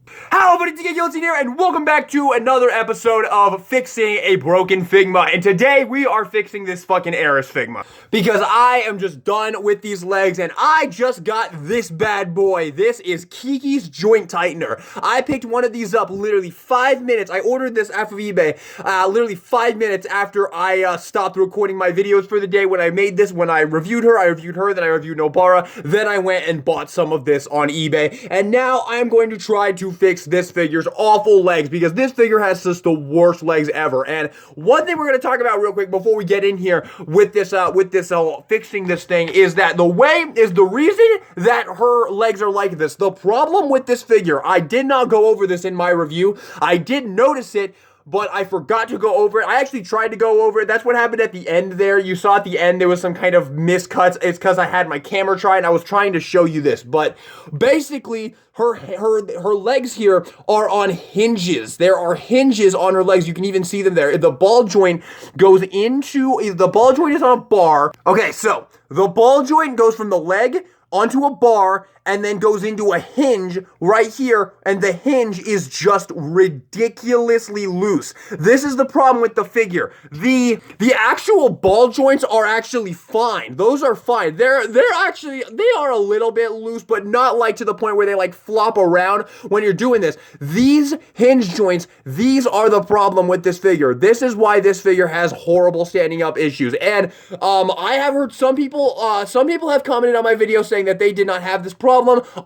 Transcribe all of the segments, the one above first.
Hello everybody, TK Guillotine here, and welcome back to another episode of Fixing a Broken Figma. And today we are fixing this fucking Eris Figma, because I am just done with these legs, and I just got this bad boy. This is Kiki's Joint Tightener. I picked one of these up literally 5 minutes. I ordered this off of eBay literally 5 minutes after I stopped recording my videos for the day. When I made this, when I reviewed her, then I reviewed Nobara, then I went and bought some of this on eBay, and now I am going to try to fix this figure's awful legs, because this figure has just the worst legs ever. And one thing we're going to talk about real quick before we get in here with this fixing this thing is that the reason that her legs are like this. The problem with this figure, I did not go over this in my review. I did notice it, but I forgot to go over it. I actually tried to go over it. That's what happened at the end there. You saw at the end there was some kind of miscuts. It's because I had my camera try and I was trying to show you this. But basically, her legs here are on hinges. There are hinges on her legs. You can even see them there. The ball joint is on a bar. Okay, so the ball joint goes from the leg onto a bar and then goes into a hinge right here, and the hinge is just ridiculously loose. This is the problem with the figure. The actual ball joints are actually fine. Those are fine. They are a little bit loose, but not like to the point where they like flop around when you're doing this. These hinge joints, these are the problem with this figure. This is why this figure has horrible standing up issues. And I have heard some people have commented on my video saying that they did not have this problem.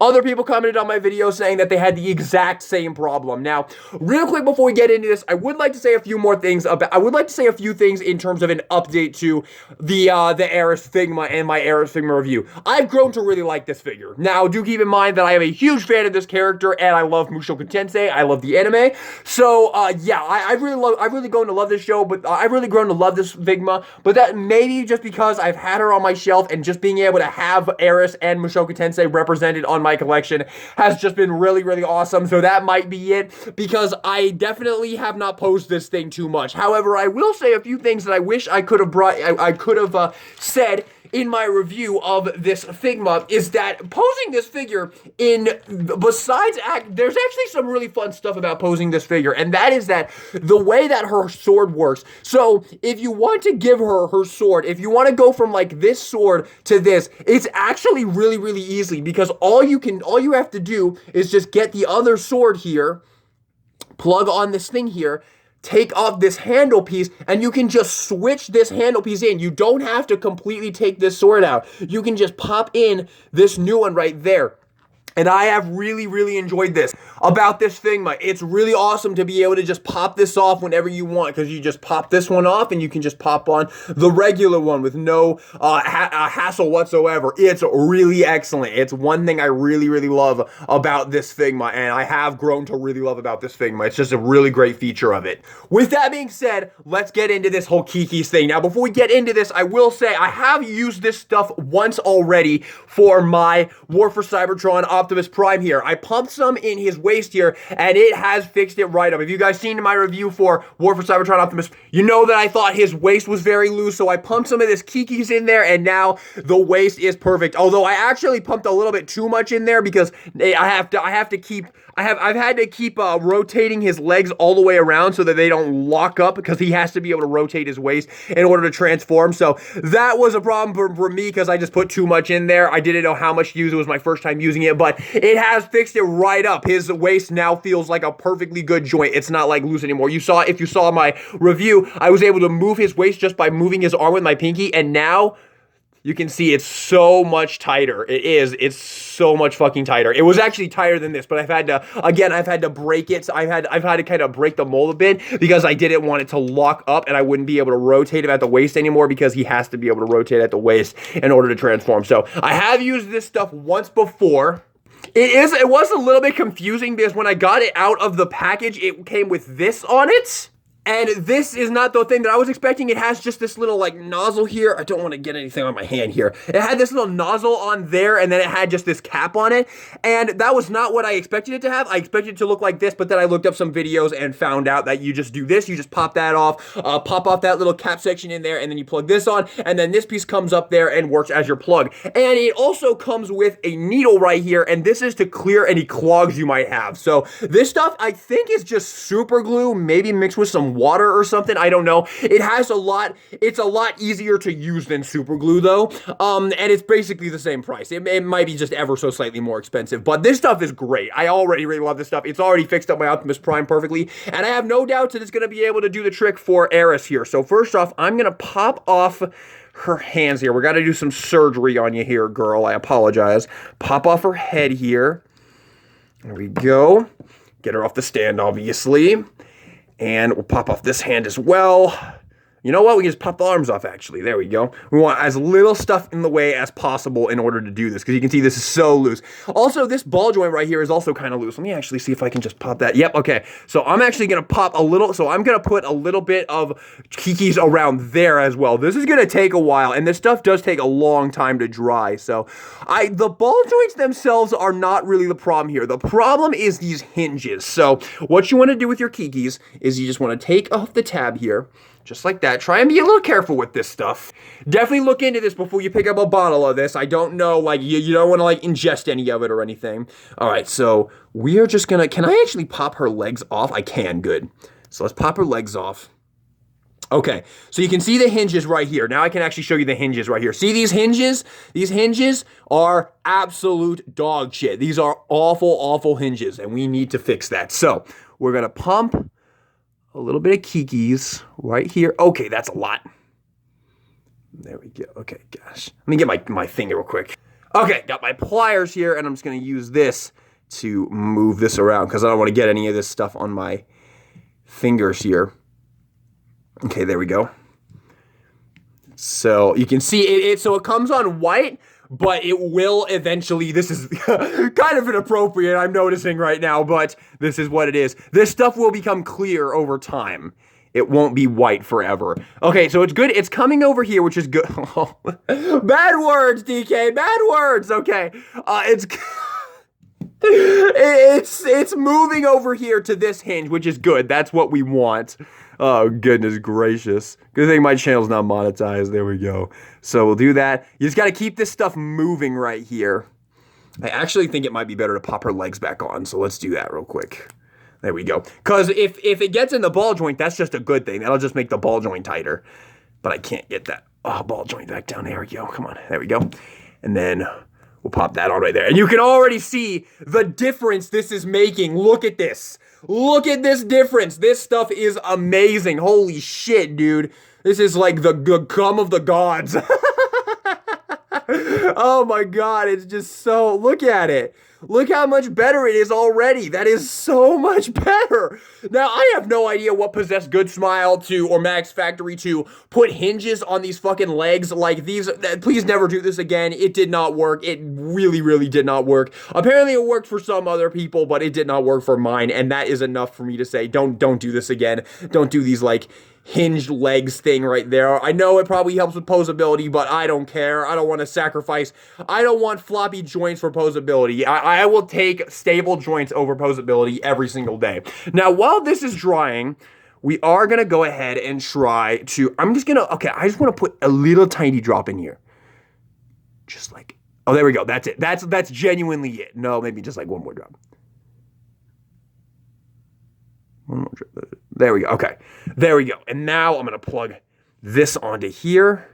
Other people commented on my video saying that they had the exact same problem. Now, real quick before we get into this, I would like to say a few things in terms of an update to the Eris Figma and my Eris Figma review. I've grown to really like this figure. Now, do keep in mind that I am a huge fan of this character, and I love Mushoku Tensei. I love the anime. So, yeah, I've really grown to love this show, but I've really grown to love this Figma. But that maybe just because I've had her on my shelf, and just being able to have Eris and Mushoku Tensei represented on my collection has just been really, really awesome. So that might be it, because I definitely have not posed this thing too much. However, I will say a few things that I wish I could have said in my review of this Figma, is that posing this figure there's actually some really fun stuff about posing this figure, and that is that the way that her sword works. So if you want to give her sword, if you want to go from like this sword to this, it's actually really, really easy, because all you have to do is just get the other sword here, plug on this thing here, take off this handle piece, and you can just switch this handle piece in. You don't have to completely take this sword out. You can just pop in this new one right there. And I have really, really enjoyed this about this Figma. It's really awesome to be able to just pop this off whenever you want, because you just pop this one off and you can just pop on the regular one with no hassle whatsoever. It's really excellent. It's one thing I really, really love about this Figma, and I have grown to really love about this Figma. It's just a really great feature of it. With that being said, let's get into this whole Kiki's thing. Now, before we get into this, I will say I have used this stuff once already for my War for Cybertron Optimus Prime here. I pumped some in his waist here, and it has fixed it right up. If you guys seen my review for War for Cybertron Optimus, you know that I thought his waist was very loose, so I pumped some of this Kiki's in there, and now the waist is perfect. Although I actually pumped a little bit too much in there, because I've had to keep rotating his legs all the way around so that they don't lock up, because he has to be able to rotate his waist in order to transform. So that was a problem for me, because I just put too much in there. I didn't know how much to use. It was my first time using it, but it has fixed it right up. His waist now feels like a perfectly good joint. It's not like loose anymore. If you saw my review, I was able to move his waist just by moving his arm with my pinky, and now you can see it's so much tighter. It's so much fucking tighter. It was actually tighter than this, but I've had to break it. So I've had to kind of break the mold a bit, because I didn't want it to lock up and I wouldn't be able to rotate him at the waist anymore, because he has to be able to rotate at the waist in order to transform. So I have used this stuff once before. It was a little bit confusing, because when I got it out of the package, it came with this on it. And this is not the thing that I was expecting. It has just this little like nozzle here. I don't want to get anything on my hand here. It had this little nozzle on there, and then it had just this cap on it. And that was not what I expected it to have. I expected it to look like this, but then I looked up some videos and found out that you just do this. You just pop that off, pop off that little cap section in there, and then you plug this on, and then this piece comes up there and works as your plug. And it also comes with a needle right here, and this is to clear any clogs you might have. So this stuff, I think, is just super glue, maybe mixed with some water or something. I don't know. It has a lot. It's a lot easier to use than super glue though. And it's basically the same price. It might be just ever so slightly more expensive, but this stuff is great. I already really love this stuff. It's already fixed up my Optimus Prime perfectly, and I have no doubts that it's going to be able to do the trick for Eris here. So first off, I'm going to pop off her hands here. We're going to do some surgery on you here, girl. I apologize. Pop off her head here. There we go. Get her off the stand, obviously. And we'll pop off this hand as well. You know what? We can just pop the arms off, actually. There we go. We want as little stuff in the way as possible in order to do this, because you can see this is so loose. Also, this ball joint right here is also kind of loose. Let me actually see if I can just pop that. Yep, okay. So I'm actually going to pop a little, so I'm going to put a little bit of kikis around there as well. This is going to take a while, and this stuff does take a long time to dry. So the ball joints themselves are not really the problem here. The problem is these hinges. So what you want to do with your kikis is you just want to take off the tab here, just like that. Try and be a little careful with this stuff. Definitely look into this before you pick up a bottle of this. I don't know, like, you don't want to, like, ingest any of it or anything. All right, so we are just gonna, can I actually pop her legs off? I can, good. So let's pop her legs off. Okay, so you can see the hinges right here. Now I can actually show you the hinges right here. See these hinges? These hinges are absolute dog shit. These are awful, awful hinges, and we need to fix that. So we're gonna pump a little bit of kikis right here. Okay, that's a lot. There we go. Okay, gosh. Let me get my finger real quick. Okay, got my pliers here, and I'm just going to use this to move this around because I don't want to get any of this stuff on my fingers here. Okay, there we go. So you can see it so it comes on white, but it will eventually, this is kind of inappropriate, I'm noticing right now, but this is what it is. This stuff will become clear over time. It won't be white forever. Okay, so it's good. It's coming over here, which is good. Bad words, DK, bad words. Okay, it's moving over here to this hinge, which is good. That's what we want. Oh, goodness gracious. Good thing my channel's not monetized. There we go. So we'll do that. You just got to keep this stuff moving right here. I actually think it might be better to pop her legs back on. So let's do that real quick. There we go. Because if it gets in the ball joint, that's just a good thing. That'll just make the ball joint tighter. But I can't get that ball joint back down. There we go. Come on. There we go. And then we'll pop that on right there. And you can already see the difference this is making. Look at this. Look at this difference. This stuff is amazing. Holy shit, dude. This is like the gum of the gods. Oh my god, it's just so... Look at it. Look how much better it is already. That is so much better. Now, I have no idea what possessed Good Smile to, or Max Factory to, put hinges on these fucking legs like these. Please never do this again. It did not work. It really, really did not work. Apparently, it worked for some other people, but it did not work for mine, and that is enough for me to say, don't do this again. Don't do these, like, hinged legs thing right there. I know it probably helps with posability, but I don't care. I don't want to sacrifice. I don't want floppy joints for posability. I will take stable joints over posability every single day. Now, while this is drying, we are going to go ahead and try to, I just want to put a little tiny drop in here. Just like, oh, there we go. That's it. That's genuinely it. No, maybe just like one more drop. One more drop. There we go. Okay. There we go. And now I'm going to plug this onto here.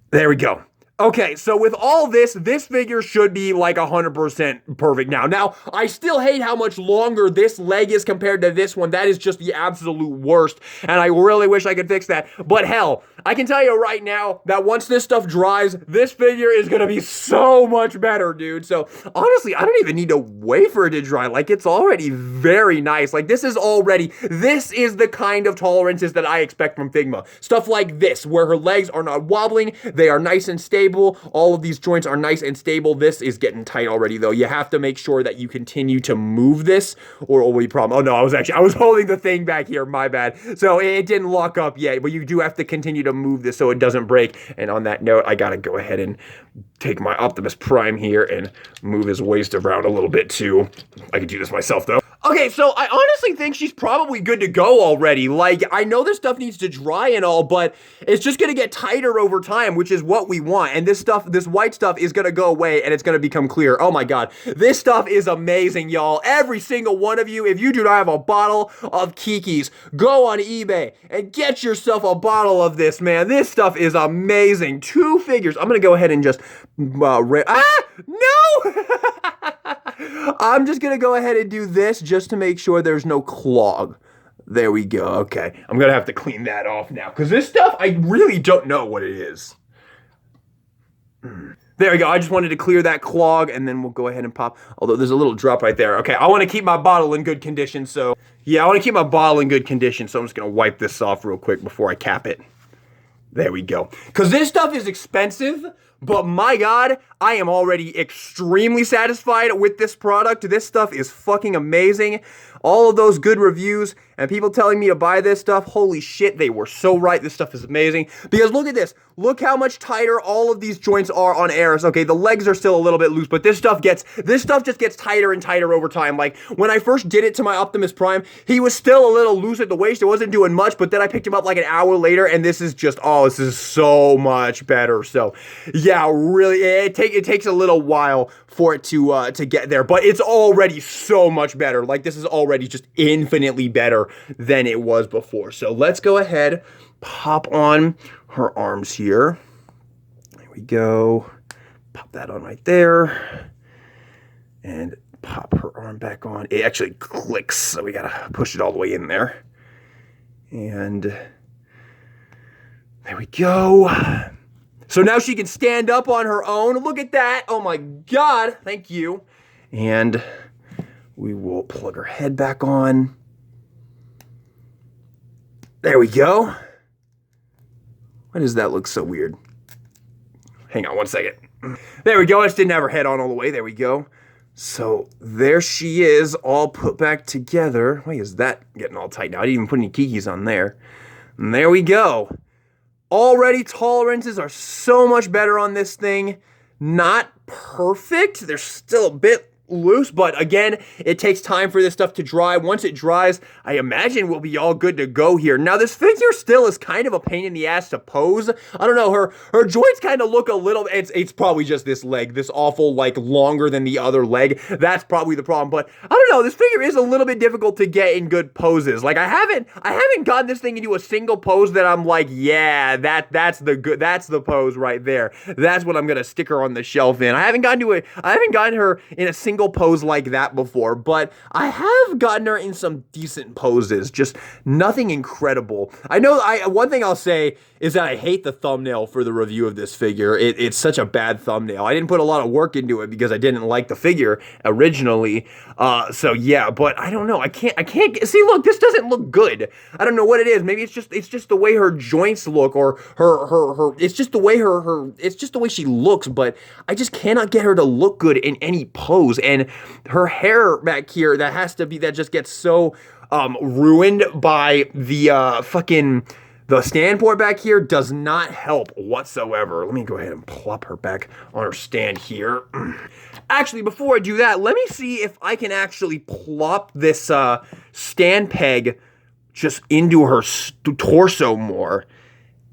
There we go. Okay, so with all this figure should be like 100% perfect now. Now, I still hate how much longer this leg is compared to this one. That is just the absolute worst, and I really wish I could fix that. But hell, I can tell you right now that once this stuff dries, this figure is going to be so much better, dude. So, honestly, I don't even need to wait for it to dry. Like, it's already very nice. Like, this is the kind of tolerances that I expect from Figma. Stuff like this, where her legs are not wobbling, they are nice and stable. stable. All of these joints are nice and stable. This is getting tight already though. You have to make sure that you continue to move this or it will be a problem. Oh no, I was holding the thing back here, my bad. So it didn't lock up yet, but you do have to continue to move this so it doesn't break. And on that note, I gotta go ahead and take my Optimus Prime here and move his waist around a little bit too. I could do this myself though. Okay, so I honestly think she's probably good to go already. Like, I know this stuff needs to dry and all, but it's just gonna get tighter over time, which is what we want. And this stuff, this white stuff is gonna go away and it's gonna become clear. Oh my God, this stuff is amazing, y'all. Every single one of you, if you do not have a bottle of Kiki's, go on eBay and get yourself a bottle of this, man. This stuff is amazing. 2 figures. I'm gonna go ahead and just, no! I'm just gonna go ahead and do this just to make sure there's no clog. There we go. Okay, I'm gonna have to clean that off now because this stuff, I really don't know what it is. There we go. I just wanted to clear that clog and then we'll go ahead and pop. Although there's a little drop right there. Okay, I want to keep my bottle in good condition. So yeah, I want to keep my bottle in good condition. So I'm just gonna wipe this off real quick before I cap it. There we go. Because this stuff is expensive, but my God, I am already extremely satisfied with this product. This stuff is fucking amazing. All of those good reviews and people telling me to buy this stuff, holy shit, they were so right. This stuff is amazing. Because look at this. Look how much tighter all of these joints are on Eris. Okay, the legs are still a little bit loose, but this stuff just gets tighter and tighter over time. Like, when I first did it to my Optimus Prime, he was still a little loose at the waist. It wasn't doing much, but then I picked him up like an hour later, and this is just, oh, this is so much better. So, yeah, really, it takes a little while for it to get there, but it's already so much better. Like, this is already just infinitely better than it was before. So let's go ahead, pop on her arms here. There we go. Pop that on right there. And pop her arm back on. It actually clicks, so we gotta push it all the way in there. And there we go. So now she can stand up on her own. Look at that. Oh my God. Thank you. And we will plug her head back on. There we go. Why does that look so weird? Hang on one second. There we go. I just didn't have her head on all the way. There we go. So there she is, all put back together. Why is that getting all tight now? I didn't even put any Kikis on there. And there we go. Already tolerances are so much better on this thing. Not perfect. They're still a bit loose, but again, it takes time for this stuff to dry. Once it dries, I imagine we'll be all good to go here. Now, this figure still is kind of a pain in the ass to pose. I don't know, her joints kind of look a little, it's probably just this leg, this awful, like, longer than the other leg. That's probably the problem, but I don't know, this figure is a little bit difficult to get in good poses. Like, I haven't gotten this thing into a single pose that I'm like, yeah, that's the pose right there. That's what I'm gonna stick her on the shelf in. I haven't gotten her in a single pose like that before, but I have gotten her in some decent poses, just nothing incredible. I know, one thing I'll say is that I hate the thumbnail for the review of this figure. It's such a bad thumbnail. I didn't put a lot of work into it because I didn't like the figure originally, so yeah, but I don't know, I can't, see, look, this doesn't look good. I don't know what it is. Maybe it's just the way her joints look, or it's just the way it's just the way she looks, but I just cannot get her to look good in any pose. And her hair back here, that just gets so ruined by the the standpoint back here, does not help whatsoever. Let me go ahead and plop her back on her stand here. Actually, before I do that, let me see if I can actually plop this stand peg just into her torso more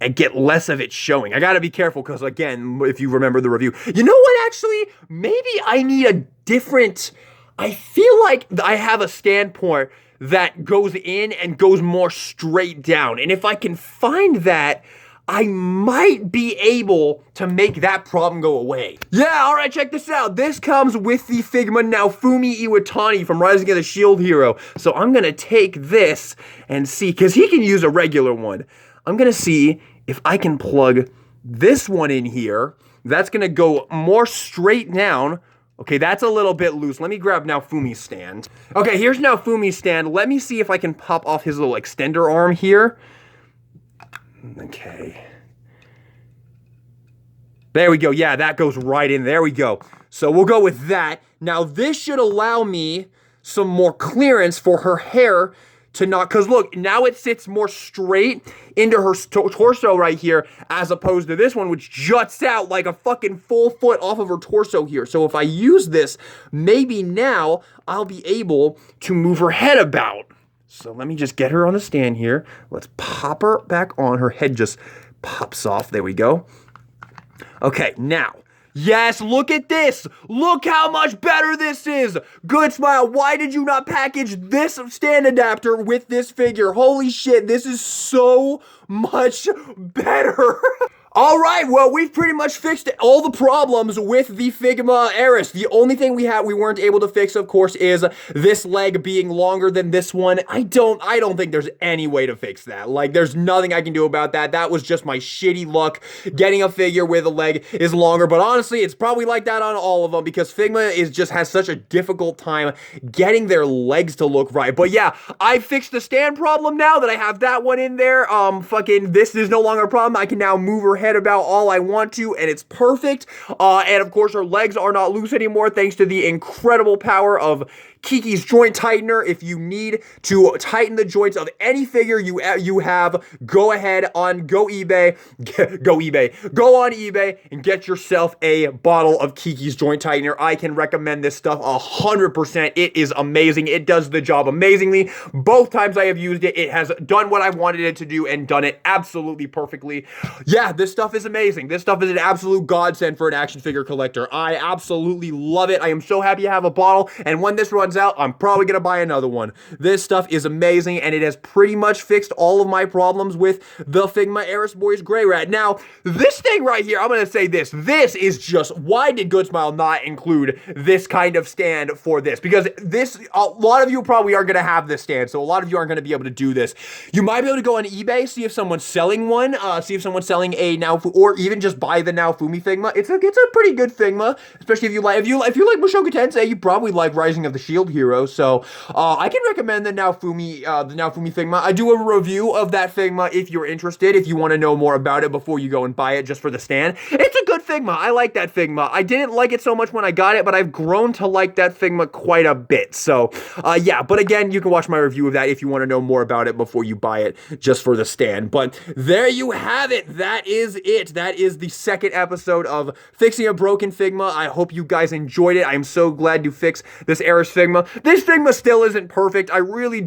and get less of it showing. I gotta be careful because, again, if you remember the review, you know what, actually, maybe I need a different, I feel like I have a standpoint that goes in and goes more straight down. And if I can find that, I might be able to make that problem go away. Yeah, all right, check this out. This comes with the Figma Naofumi Iwatani from Rising of the Shield Hero. So I'm gonna take this and see, because he can use a regular one. I'm gonna see if I can plug this one in here. That's gonna go more straight down. Okay, that's a little bit loose. Let me grab Naofumi's stand. Okay, here's Naofumi's stand. Let me see if I can pop off his little extender arm here. Okay. There we go. Yeah, that goes right in. There we go. So we'll go with that. Now this should allow me some more clearance for her hair to not, because look, now it sits more straight into her torso right here, as opposed to this one, which juts out like a fucking full foot off of her torso here. So if I use this, maybe now I'll be able to move her head about. So let me just get her on the stand here. Let's pop her back on. Her head just pops off. There we go. Okay, now. Yes, look at this. Look how much better this is. Good Smile, why did you not package this stand adapter with this figure? Holy shit, this is so much better. All right, well, we've pretty much fixed all the problems with the Figma Eris. The only thing we weren't able to fix, of course, is this leg being longer than this one. I don't think there's any way to fix that. Like, there's nothing I can do about that. That was just my shitty luck. Getting a figure with a leg is longer, but honestly, it's probably like that on all of them because Figma has such a difficult time getting their legs to look right. But yeah, I fixed the stand problem now that I have that one in there. This is no longer a problem. I can now move her head about all I want to, and it's perfect. And of course, her legs are not loose anymore thanks to the incredible power of Kiki's joint tightener. If you need to tighten the joints of any figure you have, go ahead on go on eBay and get yourself a bottle of Kiki's joint tightener. I can recommend this stuff 100%. It is amazing. It does the job amazingly. Both times I have used it, it has done what I wanted it to do and done it absolutely perfectly. Yeah, this stuff is amazing. This stuff is an absolute godsend for an action figure collector. I absolutely love it. I am so happy to have a bottle, and when this runs out, I'm probably gonna buy another one. This stuff is amazing, and it has pretty much fixed all of my problems with the Figma Eris Boys Grey Rat. Now, this thing right here, I'm gonna say this is just, why did Good Smile not include this kind of stand for this? Because a lot of you probably aren't gonna have this stand, so a lot of you aren't gonna be able to do this. You might be able to go on eBay, see if someone's selling one, see if someone's selling a or even just buy the Naofumi Figma. It's a pretty good Figma, especially if you like Mushoku Tensei, you probably like Rising of the Shield Hero. So I can recommend the Naofumi Figma. I do a review of that Figma if you're interested, if you want to know more about it before you go and buy it just for the stand. It's a good Figma. I like that Figma. I didn't like it so much when I got it, but I've grown to like that Figma quite a bit. So yeah, but again, you can watch my review of that if you want to know more about it before you buy it just for the stand. But there you have it. That is it. That is the second episode of Fixing a Broken Figma. I hope you guys enjoyed it. I am so glad to fix this Eris Figma. This Figma still isn't perfect. I really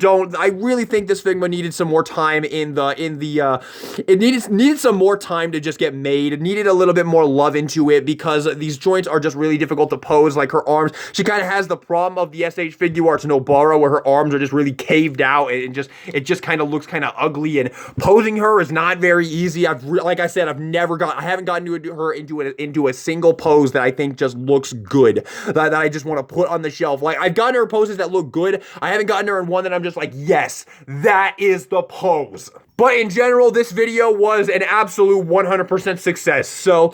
think this Figma needed some more time it needed some more time to just get made. It needed a little bit more love into it because these joints are just really difficult to pose. Like her arms, she kind of has the problem of the SH Figuarts Nobara where her arms are just really caved out and it just kind of looks kind of ugly, and posing her is not very easy. Like I said, I haven't gotten her into a single pose that I think just looks good, that I just want to put on the shelf. Like, I've gotten her poses that look good. I haven't gotten her in one that I'm just like, yes, that is the pose. But in general, this video was an absolute 100% success. So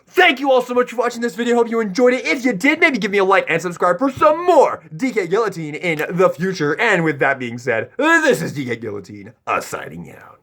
thank you all so much for watching this video. Hope you enjoyed it. If you did, maybe give me a like and subscribe for some more DK Guillotine in the future. And with that being said, this is DK Guillotine, signing out.